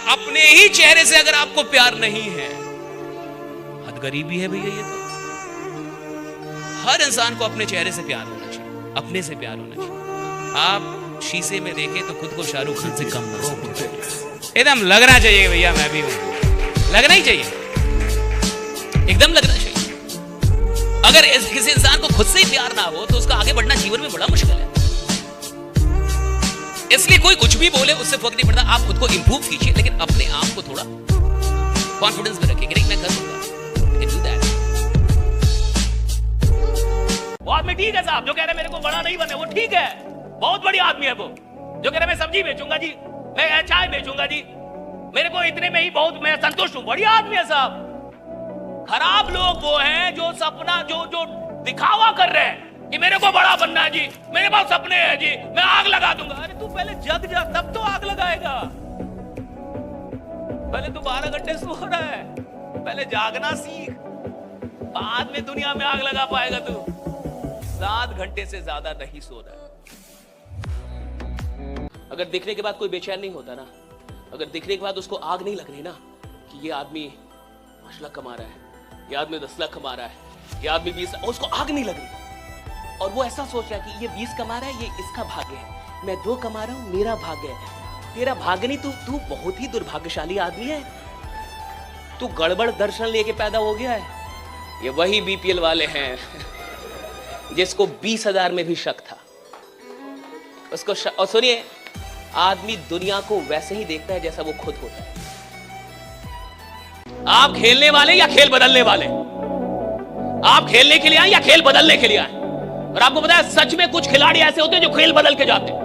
अपने ही चेहरे से अगर आपको प्यार नहीं है, हद गरीबी है भैया। ये तो हर इंसान को अपने चेहरे से प्यार होना चाहिए, अपने से प्यार होना चाहिए। आप शीशे में देखें तो खुद को शाहरुख खान से कम ना समझें, एकदम लगना चाहिए भैया मैं भी हूं, लगना ही चाहिए, एकदम लगना चाहिए। अगर किसी इंसान को खुद से ही प्यार ना हो तो उसका आगे बढ़ना जीवन में बड़ा मुश्किल है। इसलिए कोई कुछ भी बोले उससे फर्क नहीं पड़ता, आप खुद को इंप्रूव कीजिए, लेकिन अपने आप को थोड़ा कॉन्फिडेंस में रखिए कि नहीं मैं कर लूंगा, I can do that। वो आदमी ठीक है साहब, जो कह रहे मेरे को बड़ा नहीं बने, वो ठीक है, बहुत बड़ी आदमी है वो। जो कह रहे मैं सब्जी बेचूंगा जी, मैं चाय बेचूंगा जी, मेरे को इतने में ही बहुत मैं संतुष्ट हूं, बढ़िया आदमी है साहब। खराब लोग वो हैं जो सपना जो दिखावा कर रहे हैं कि मेरे को बड़ा बनना है जी, मेरे पास सपने हैं जी, मैं आग लगा दूंगा। अरे तू पहले जग जा, तब तो आग लगाएगा। पहले तू 12 घंटे सो रहा है, पहले जागना सीख, बाद में दुनिया में आग लगा पाएगा तू। 7 घंटे से ज्यादा नहीं सो रहा है। अगर देखने के बाद कोई बेचैन नहीं होता ना, अगर देखने के बाद उसको आग नहीं लग रही ना कि ये आदमी 5 लाख कमा रहा है, ये आदमी 10 लाख कमा रहा है, ये आदमी 20, उसको आग नहीं लग रही और वो ऐसा सोच रहा है कि ये 20 कमा रहा है, ये इसका भाग्य है, मैं 2 कमा रहा हूं, मेरा भाग्य है। तेरा भाग्य नहीं, तू बहुत ही दुर्भाग्यशाली आदमी है। तू गड़बड़ दर्शन लेके पैदा हो गया है। ये वही बीपीएल वाले हैं जिसको 20,000 में भी शक था उसको और सुनिए, आदमी दुनिया को वैसे ही देखता है जैसा वो खुद होता है। आप खेलने वाले या खेल बदलने वाले? आप खेलने के लिए आए या खेल बदलने के लिए आए? और आपको पता है सच में कुछ खिलाड़ी ऐसे होते हैं जो खेल बदल के जाते हैं।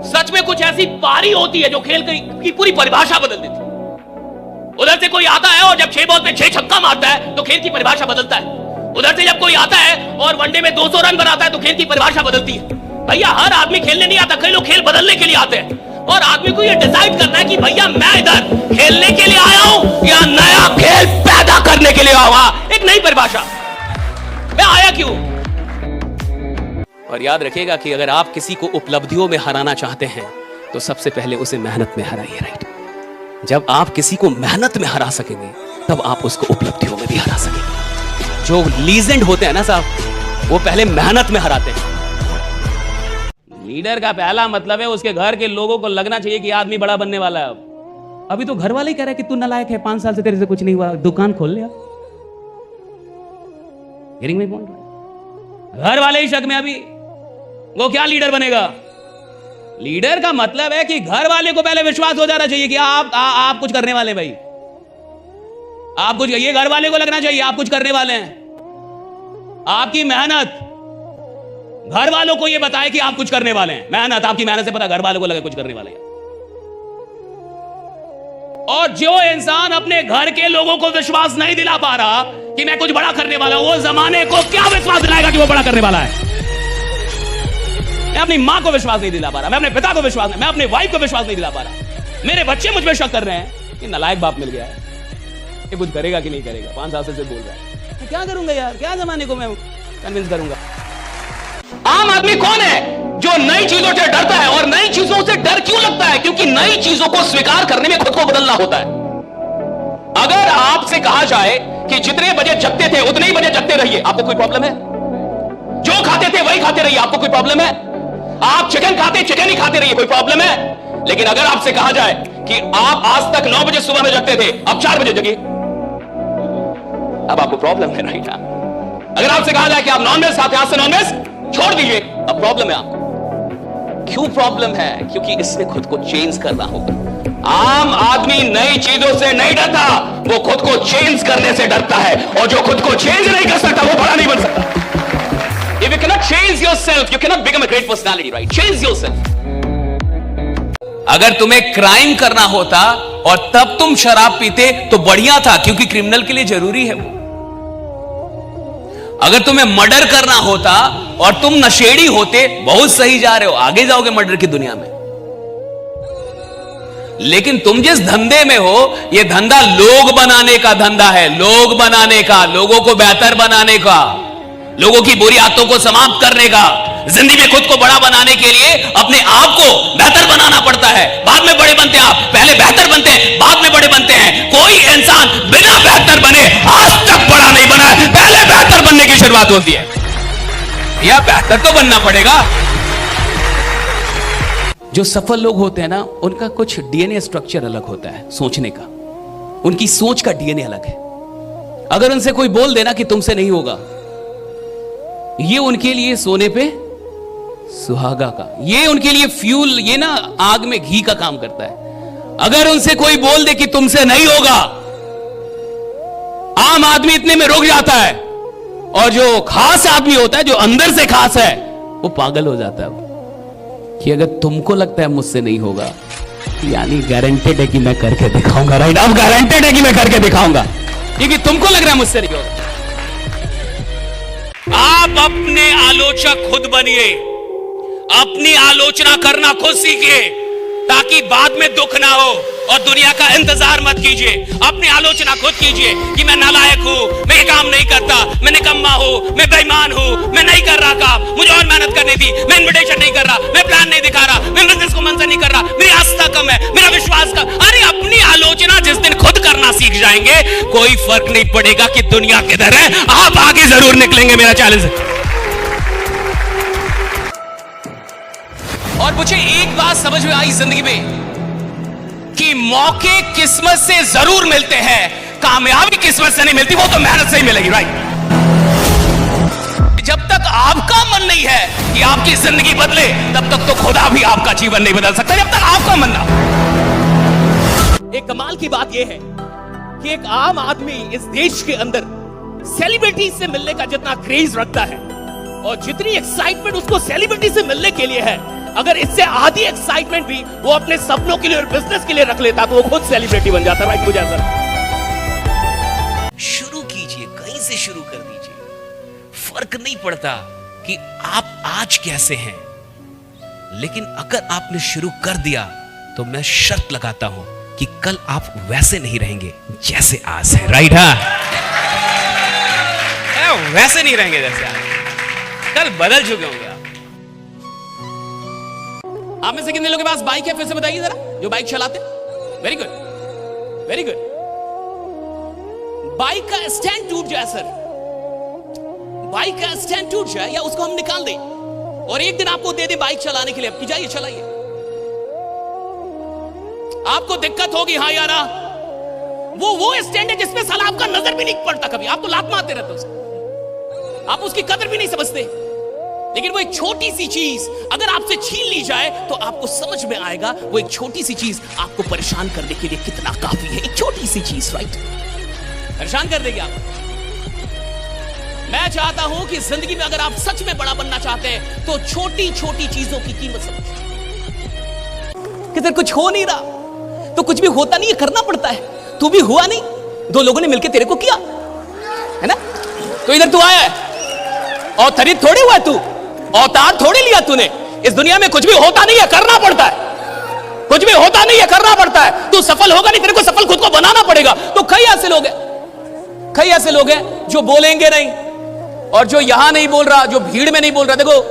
सच में कुछ ऐसी पारी होती है जो खेल की पूरी परिभाषा बदल देती है। उधर से कोई आता है और जब 6 बॉल पे 6 छक्का मारता है तो खेल की परिभाषा बदलता है। उधर से जब कोई आता है और वनडे में 200 रन बनाता है तो खेल की परिभाषा बदलती है। भैया हर आदमी खेलने नहीं आता, कई लोग खेल बदलने के लिए आते हैं। और आदमी को यह डिसाइड करना है कि भैया मैं इधर खेलने के लिए आया हूं या नया खेल पैदा करने के लिए आया। एक नई परिभाषा, मैं आया क्यों। और याद रखिएगा कि अगर आप किसी को उपलब्धियों में हराना चाहते हैं तो सबसे पहले उसे मेहनत में हराइए, राइट। जब आप किसी को मेहनत में हरा सकेंगे तब आप उसको उपलब्धियों में भी हरा सकेंगे। जो लीजेंड होते हैं ना साहब, वो पहले मेहनत में हराते हैं। लीडर का पहला मतलब है उसके घर के लोगों को लगना चाहिए कि आदमी बड़ा बनने वाला है। अभी तो घर वाले ही कह रहे हैं कि तू नालायक है, 5 साल से तेरे से कुछ नहीं हुआ, दुकान खोल लिया। हियरिंग में बोल रहा है, घर वाले ही शक में अभी वो क्या लीडर बनेगा। लीडर का मतलब है कि घर वाले को पहले विश्वास हो जाना चाहिए कि आप कुछ करने वाले, भाई आप कुछ, ये घर वाले को लगना चाहिए आप कुछ करने वाले हैं। आपकी मेहनत घर वालों को ये बताए कि आप कुछ करने वाले हैं। मेहनत, आपकी मेहनत से पता घर वालों को लगे कुछ करने वाले हैं। और जो इंसान अपने घर के लोगों को विश्वास नहीं दिला पा रहा कि मैं कुछ बड़ा करने वाला हूं, वो जमाने को क्या विश्वास दिलाएगा कि वो बड़ा करने वाला है। मैं अपनी मां को विश्वास नहीं दिला पा रहा, मैं अपने पिता को विश्वास नहीं, मैं अपने वाइफ को विश्वास नहीं दिला पा रहा। मेरे बच्चे मुझ पर शक कर रहे हैं कि नालायक बाप मिल गया है, ये कुछ करेगा कि नहीं करेगा। 5 साल से बोल रहा है, मैं क्या करूंगा यार, क्या जमाने को मैं कन्विंस करूंगा। आम आदमी कौन है जो नई चीजों से डरता है? और नई चीजों से डर क्यों लगता है? क्योंकि नई चीजों को स्वीकार करने में खुद को बदलना होता है। अगर आपसे कहा जाए कि जितने बजे जगते थे उतने ही बजे जगते रहिए, आपको कोई प्रॉब्लम है? जो खाते थे वही खाते रहिए, आपको कोई प्रॉब्लम है? आप चिकन खाते चिकन ही खाते रहिए, कोई प्रॉब्लम है? लेकिन अगर आपसे कहा जाए कि आप आज तक 9 बजे सुबह में जगते थे, अब 4 बजे जगिए, अब आपको प्रॉब्लम है, राइट? अगर आपसे कहा जाए कि आप नॉनवेज खाते, आज से नॉनवेज छोड़ दीजिए, अब प्रॉब्लम है आपको। क्यों प्रॉब्लम है? क्योंकि इसमें खुद को चेंज करना होगा। आम आदमी नई चीजों से नहीं डरता, वो खुद को चेंज करने से डरता है। और जो खुद को चेंज नहीं कर सकता वो बड़ा नहीं बन सकता। If you cannot change yourself, you cannot become a great personality, right? Change yourself. अगर तुम्हें क्राइम करना होता और तब तुम शराब पीते तो बढ़िया था, क्योंकि क्रिमिनल के लिए जरूरी है वो। अगर तुम्हें मर्डर करना होता और तुम नशेड़ी होते, बहुत सही जा रहे हो, आगे जाओगे मर्डर की दुनिया में। लेकिन तुम जिस धंधे में हो, यह धंधा लोग बनाने का धंधा है, लोग बनाने का, लोगों को बेहतर बनाने का, लोगों की बुरी आदतों को समाप्त करने का, जिंदगी में खुद को बड़ा बनाने के लिए अपने आप को बेहतर बनाना पड़ता है। बाद में बड़े बनते हैं आप, पहले बेहतर बनते हैं, बाद में बड़े बनते हैं। कोई इंसान बिना बेहतर बने आज तक बड़ा नहीं बना है। पहले बेहतर बनने की शुरुआत होती है, या बेहतर तो बनना पड़ेगा। जो सफल लोग होते हैं ना, उनका कुछ डीएनए स्ट्रक्चर अलग होता है, सोचने का, उनकी सोच का डीएनए अलग है। अगर उनसे कोई बोल देना कि तुमसे नहीं होगा, ये उनके लिए सोने पे सुहागा का, ये उनके लिए फ्यूल, ये ना आग में घी का काम करता है। अगर उनसे कोई बोल दे कि तुमसे नहीं होगा, आम आदमी इतने में रुक जाता है, और जो खास आदमी होता है, जो अंदर से खास है, वो पागल हो जाता है कि अगर तुमको लगता है मुझसे नहीं होगा, यानी गारंटेड है कि मैं करके दिखाऊंगा। राइट, अब गारंटेड है कि मैं करके दिखाऊंगा, क्योंकि तुमको लग रहा है मुझसे नहीं होगा। आप अपने आलोचक खुद बनिए, अपनी आलोचना करना खुद सीखिए, ताकि बाद में दुख ना हो और दुनिया का इंतजार मत कीजिए। अपनी आलोचना खुद कीजिए कि मैं नालायक हूं, मैं ये काम नहीं करता, मैं निकम्मा हूं, मैं बेईमान हूं, मैं नहीं कर रहा काम, मुझे और मेहनत करनी थी, मैं इन्विटेशन नहीं कर रहा, मैं प्लान नहीं दिखा रहा, मैं बिजनेस को मंजूर नहीं कर रहा, मेरी आस्था कम है, मेरा विश्वास कम। अरे अपनी आलोचना जिस दिन खुद करना सीख जाएंगे, कोई फर्क नहीं पड़ेगा कि दुनिया किधर है, आप आगे जरूर निकलेंगे। मेरा चैलेंज है। और मुझे एक बात समझ में आई जिंदगी में कि मौके किस्मत से जरूर मिलते हैं, कामयाबी किस्मत से नहीं मिलती, वो तो मेहनत से ही मिलेगी। राइट, जब तक आपका मन नहीं है कि आपकी जिंदगी बदले, तब तक तो खुदा भी आपका जीवन नहीं बदल सकता, जब तक आपका मन ना। एक कमाल की बात यह है कि एक आम आदमी इस देश के अंदर सेलिब्रिटी से मिलने का जितना क्रेज रखता है, और जितनी एक्साइटमेंट उसको सेलिब्रिटी से मिलने के लिए है, अगर इससे आधी एक्साइटमेंट भी वो अपने सपनों के लिए और बिजनेस के लिए रख लेता, तो वो खुद सेलिब्रिटी बन जाता। राइट, मुझे ऐसा शुरू कीजिए, कहीं से शुरू कर दीजिए। फर्क नहीं पड़ता कि आप आज कैसे हैं, लेकिन अगर आपने शुरू कर दिया तो मैं शर्त लगाता हूं कि कल आप वैसे नहीं रहेंगे जैसे आज है। राइट, हाँ, वैसे नहीं रहेंगे जैसे आज, कल बदल चुके होंगे। आप में से कितने लोगों के पास बाइक है, फिर से बताइए जरा, जो बाइक चलाते। Very good, very good. Bike का स्टैंड टूट जाए सर, बाइक का स्टैंड टूट जाए, या उसको हम निकाल दें और एक दिन आपको दे दें बाइक चलाने के लिए, अब जाइए चलाइए। आपको दिक्कत होगी, हाँ यारा, वो स्टैंड है जिसमें साला आपका नजर भी नहीं पड़ता कभी, आप तो लात मारते रहते हो उसको, आप उसकी कदर भी नहीं समझते। लेकिन वो एक छोटी सी चीज अगर आपसे छीन ली जाए तो आपको समझ में आएगा वो एक छोटी सी चीज आपको परेशान करने के लिए कितना काफी है। एक छोटी सी चीज, राइट, परेशान कर देगी आपको। मैं चाहता हूं कि जिंदगी में अगर आप सच में बड़ा बनना चाहते हैं तो छोटी छोटी चीजों की कीमत समझिए। किधर कुछ हो नहीं रहा तो कुछ भी होता नहीं है, करना पड़ता है। तू भी हुआ नहीं, दो लोगों ने मिलकर तेरे को किया है ना, तो इधर तू आया है, और थरीद थोड़ी हुआ तू, अवतार थोड़ी लिया तूने। इस दुनिया में कुछ भी होता नहीं है, करना पड़ता है। कुछ भी होता नहीं है, करना पड़ता है। तू सफल होगा नहीं, तेरे को सफल खुद को बनाना पड़ेगा। तो कई ऐसे लोग हैं, कई ऐसे लोग हैं जो बोलेंगे नहीं, और जो यहां नहीं बोल रहा, जो भीड़ में नहीं बोल रहा। देखो,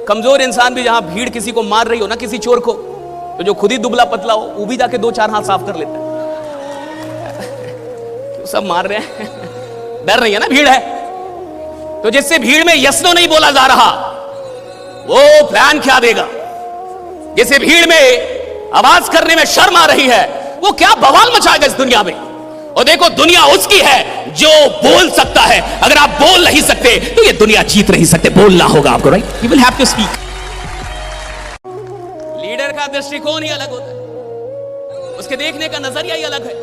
कमजोर इंसान भी जहां भीड़ किसी को मार रही हो ना, किसी चोर को, तो जो खुद ही दुबला पतला हो वो भी जाके दो चार हाथ साफ कर लेता है। सब मार रहे हैं, डर नहीं है ना, भीड़ है। तो जिससे भीड़ में यस नो नहीं बोला जा रहा, वो प्लान क्या देगा? जिसे भीड़ में आवाज करने में शर्म आ रही है, वो क्या बवाल मचाएगा इस दुनिया में? और देखो, दुनिया उसकी है जो बोल सकता है। अगर आप बोल नहीं सकते तो ये दुनिया जीत नहीं सकते। बोलना होगा आपको, right? You will have to speak. Leader का दृष्टिकोण ही अलग होता है, उसके देखने का नजरिया ही अलग है।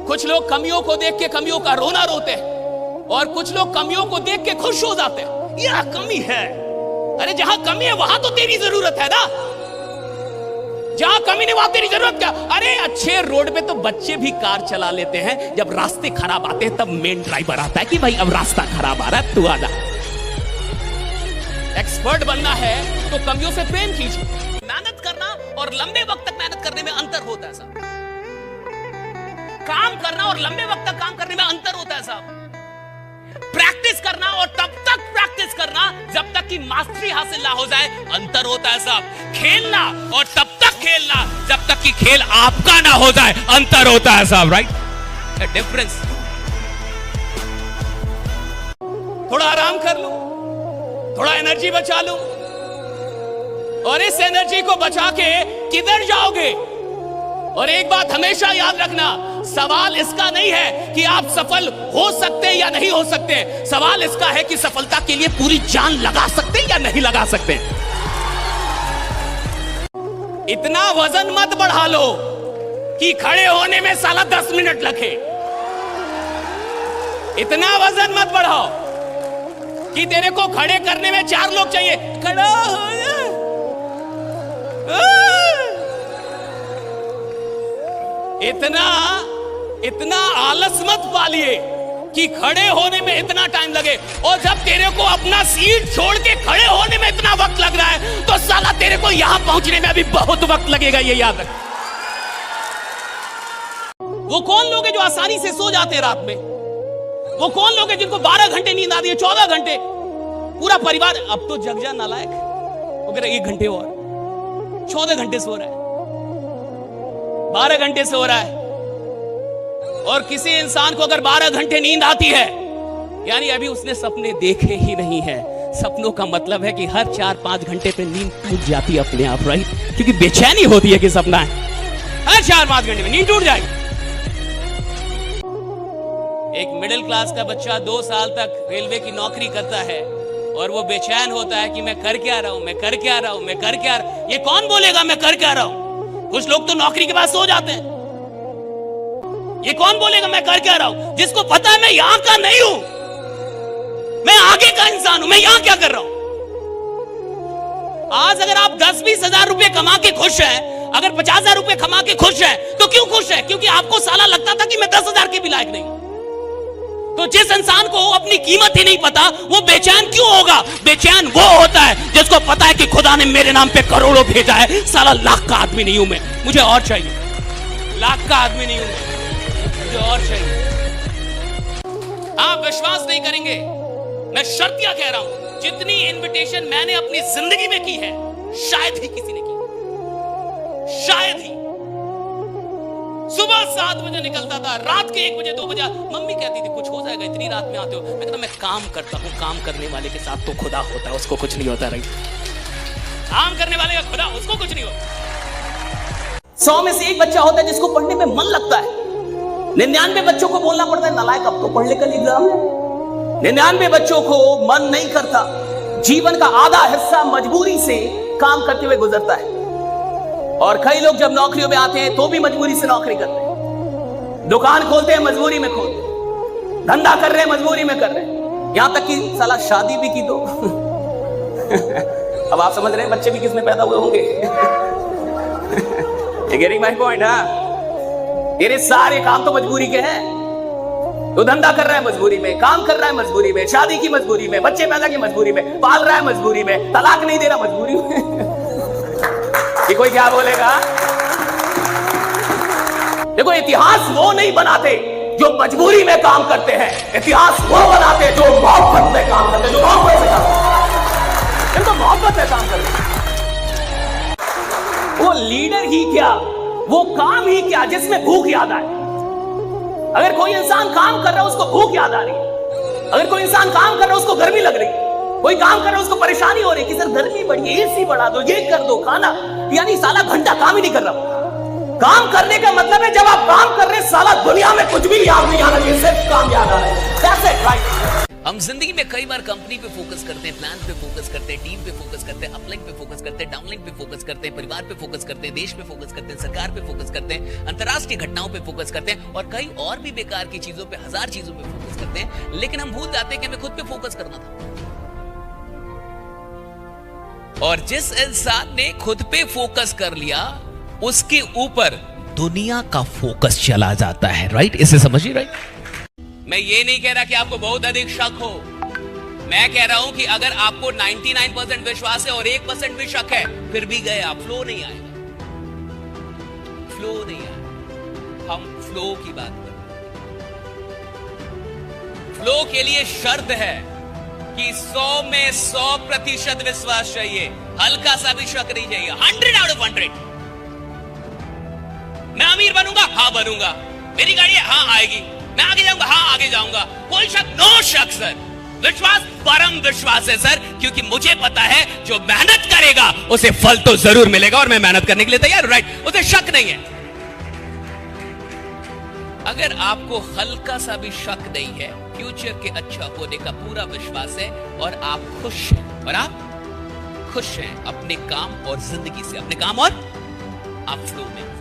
कुछ लोग कमियों को देख के कमियों का रोना रोते हैं, और कुछ लोग कमियों को देख के खुश हो जाते हैं। यह कमी है, अरे जहां कमी है वहां तो तेरी जरूरत है ना, जहां कमी नहीं वहां तेरी जरूरत क्या? अरे अच्छे रोड पे तो बच्चे भी कार चला लेते हैं, जब रास्ते खराब आते हैं तब मेन ड्राइवर आता है कि भाई अब रास्ता खराब आ रहा है, तू आ जा। एक्सपर्ट बनना है तो कमियों से प्रेम कीजिए। मेहनत करना और लंबे वक्त तक मेहनत करने में अंतर होता है साहब। काम करना और लंबे वक्त तक काम करने में अंतर होता है साहब। प्रैक्टिस करना और तब तक प्रैक्टिस करना जब तक कि मास्टरी हासिल ना हो जाए, अंतर होता है साहब। खेलना और तब तक खेलना जब तक कि खेल आपका ना हो जाए, अंतर होता है साहब, राइट? डिफरेंस। थोड़ा आराम कर लो, थोड़ा एनर्जी बचा लो, और इस एनर्जी को बचा के किधर जाओगे? और एक बात हमेशा याद रखना, सवाल इसका नहीं है कि आप सफल हो सकते या नहीं हो सकते, सवाल इसका है कि सफलता के लिए पूरी जान लगा सकते या नहीं लगा सकते। इतना वजन मत बढ़ा लो कि खड़े होने में साला 10 मिनट लगे। इतना वजन मत बढ़ाओ कि तेरे को खड़े करने में 4 लोग चाहिए। खड़ा हो जा। इतना आलस मत पालिए कि खड़े होने में इतना टाइम लगे, और जब तेरे को अपना सीट छोड़ के खड़े होने में इतना वक्त लग रहा है तो साला तेरे को यहां पहुंचने में अभी बहुत वक्त लगेगा, ये याद रख। वो कौन लोग हैं जो आसानी से सो जाते हैं रात में? वो कौन लोग हैं जिनको 12 घंटे नींद आती है, 14 घंटे? पूरा परिवार अब तो जग जा नालायक, वो कह रहा 1 घंटे और, 14 घंटे सो रहा है, 12 घंटे सो रहा है। और किसी इंसान को अगर 12 घंटे नींद आती है, यानी अभी उसने सपने देखे ही नहीं है। सपनों का मतलब है कि हर 4-5 घंटे पे नींद टूट जाती है अपने आप, राइट? क्योंकि बेचैनी होती है कि सपना है, हर 4-5 घंटे में नींद टूट जाएगी। एक मिडिल क्लास का बच्चा 2 साल तक रेलवे की नौकरी करता है और वो बेचैन होता है कि मैं कर क्या रहा हूं, मैं कर क्या रहा हूं, मैं कर क्या रहा हूं। ये कौन बोलेगा मैं कर क्या रहा हूं? कुछ लोग तो नौकरी के बाद सो जाते हैं। ये कौन बोलेगा मैं कर क्या रहा हूं? जिसको पता है मैं यहां का नहीं हूं, मैं आगे का इंसान हूं, मैं यहां क्या कर रहा हूं। आज अगर आप 10-20 हजार रुपए कमा के खुश हैं, अगर 50 हजार रुपए कमा के खुश हैं, तो क्यों खुश है? क्योंकि आपको साला लगता था कि मैं 10 हजार के भी लायक नहीं हूं। तो जिस इंसान को अपनी कीमत ही नहीं पता, वो बेचैन क्यों होगा? बेचैन वो होता है जिसको पता है कि खुदा ने मेरे नाम पे करोड़ों भेजा है, साला लाख का आदमी नहीं हूं मैं, मुझे और चाहिए। लाख का आदमी नहीं हूं मैं, मुझे और चाहिए। आप विश्वास नहीं करेंगे, मैं शर्तिया कह रहा हूं, जितनी इनविटेशन मैंने अपनी जिंदगी में की है, शायद ही किसी ने की, शायद ही। सुबह 7 बजे निकलता था, रात के 1 बजे 2 बजे मम्मी कहती थी कुछ हो जाएगा, इतनी रात में आते हो। मैं कहता मैं काम करता हूँ, काम करने वाले के साथ तो खुदा होता है, उसको कुछ नहीं होता, राइट? काम करने वाले का खुदा, उसको कुछ नहीं होता। 100 में से 1 बच्चा होता है जिसको पढ़ने में मन लगता है। 99 बच्चों को बोलना पड़ता है नालायक अब तो पढ़ ले, कल एग्जाम है। 99 बच्चों को मन नहीं करता। जीवन का आधा हिस्सा मजबूरी से काम करते हुए गुजरता है, और कई लोग जब नौकरियों में आते हैं तो भी मजबूरी से नौकरी करते हैं। दुकान खोलते हैं, मजबूरी में खोलते हैं। धंधा कर रहे हैं, मजबूरी में कर रहे हैं। यहां तक कि साला शादी भी की तो अब आप समझ रहे हैं बच्चे भी किसमें पैदा हुए होंगे। Getting my point? हाँ, तेरे सारे काम तो मजबूरी के हैं। तो धंधा कर रहा है मजबूरी में, काम कर रहा है मजबूरी में, शादी की मजबूरी में, बच्चे पैदा की मजबूरी में, पाल रहा है मजबूरी में, तलाक नहीं दे रहा मजबूरी में। कि कोई क्या बोलेगा? देखो, इतिहास वो नहीं बनाते जो मजबूरी में काम करते हैं, इतिहास वो बनाते जो मोहब्बत में काम करते हैं, जो मोहब्बत से काम करते हैं, मोहब्बत से काम करते हैं। वो लीडर ही क्या, वो काम ही क्या जिसमें भूख याद आए। अगर कोई इंसान काम कर रहा है उसको भूख याद आ रही है, अगर कोई इंसान काम कर रहा है उसको गर्मी लग रही है, कोई काम कर रहा है उसको परेशानी हो रही है कि सर गर्मी बढ़ी है, एसी बढ़ा दो, ये कर दो, खाना, यानी साला घंटा काम ही नहीं कर रहा। काम करने का मतलब है जब आप काम कर रहे हैं साला दुनिया में कुछ भी याद नहीं आ रहा है, सिर्फ काम याद आ रहा है। That's it, right? हम जिंदगी में कई बार कंपनी पे फोकस करते हैं, प्लान पे फोकस करते हैं, टीम पे फोकस करते हैं, अपलाइन पे फोकस करते हैं, डाउनलाइन पे फोकस करते हैं, परिवार पे फोकस करते हैं, देश पे फोकस करते हैं, सरकार पे फोकस करते हैं, अंतर्राष्ट्रीय घटनाओं पे फोकस करते हैं, और कई और भी बेकार की चीजों पे, 1000 चीजों पे फोकस करते हैं। लेकिन हम भूल जाते हैं कि हमें खुद पे फोकस करना था। और जिस इंसान ने खुद पे फोकस कर लिया, उसके ऊपर दुनिया का फोकस चला जाता है, राइट? इसे समझिए, राइट? मैं ये नहीं कह रहा कि आपको बहुत अधिक शक हो, मैं कह रहा हूं कि अगर आपको 99% विश्वास है और 1% भी शक है, फिर भी गए आप, फ्लो नहीं आएगा, फ्लो नहीं आएगा। हम फ्लो की बात करते हैं, फ्लो के लिए शर्त है कि 100 में 100% विश्वास चाहिए, हल्का सा भी शक नहीं चाहिए। 100 out of 100। मैं अमीर बनूंगा, हाँ बनूंगा। मेरी गाड़ी है, हाँ आएगी। मैं आगे जाऊंगा, हाँ आगे जाऊंगा। कोई शक, नो शक सर। विश्वास परम विश्वास है सर, क्योंकि मुझे पता है जो मेहनत करेगा उसे फल तो जरूर मिलेगा, और मैं मेहनत करने के लिए तैयार हूं, राइट? उसे शक नहीं है। अगर आपको हल्का सा भी शक नहीं है, फ्यूचर के अच्छा होने का पूरा विश्वास है, और आप खुश हैं, और आप खुश हैं अपने काम और जिंदगी से, अपने काम और आप फ्लो में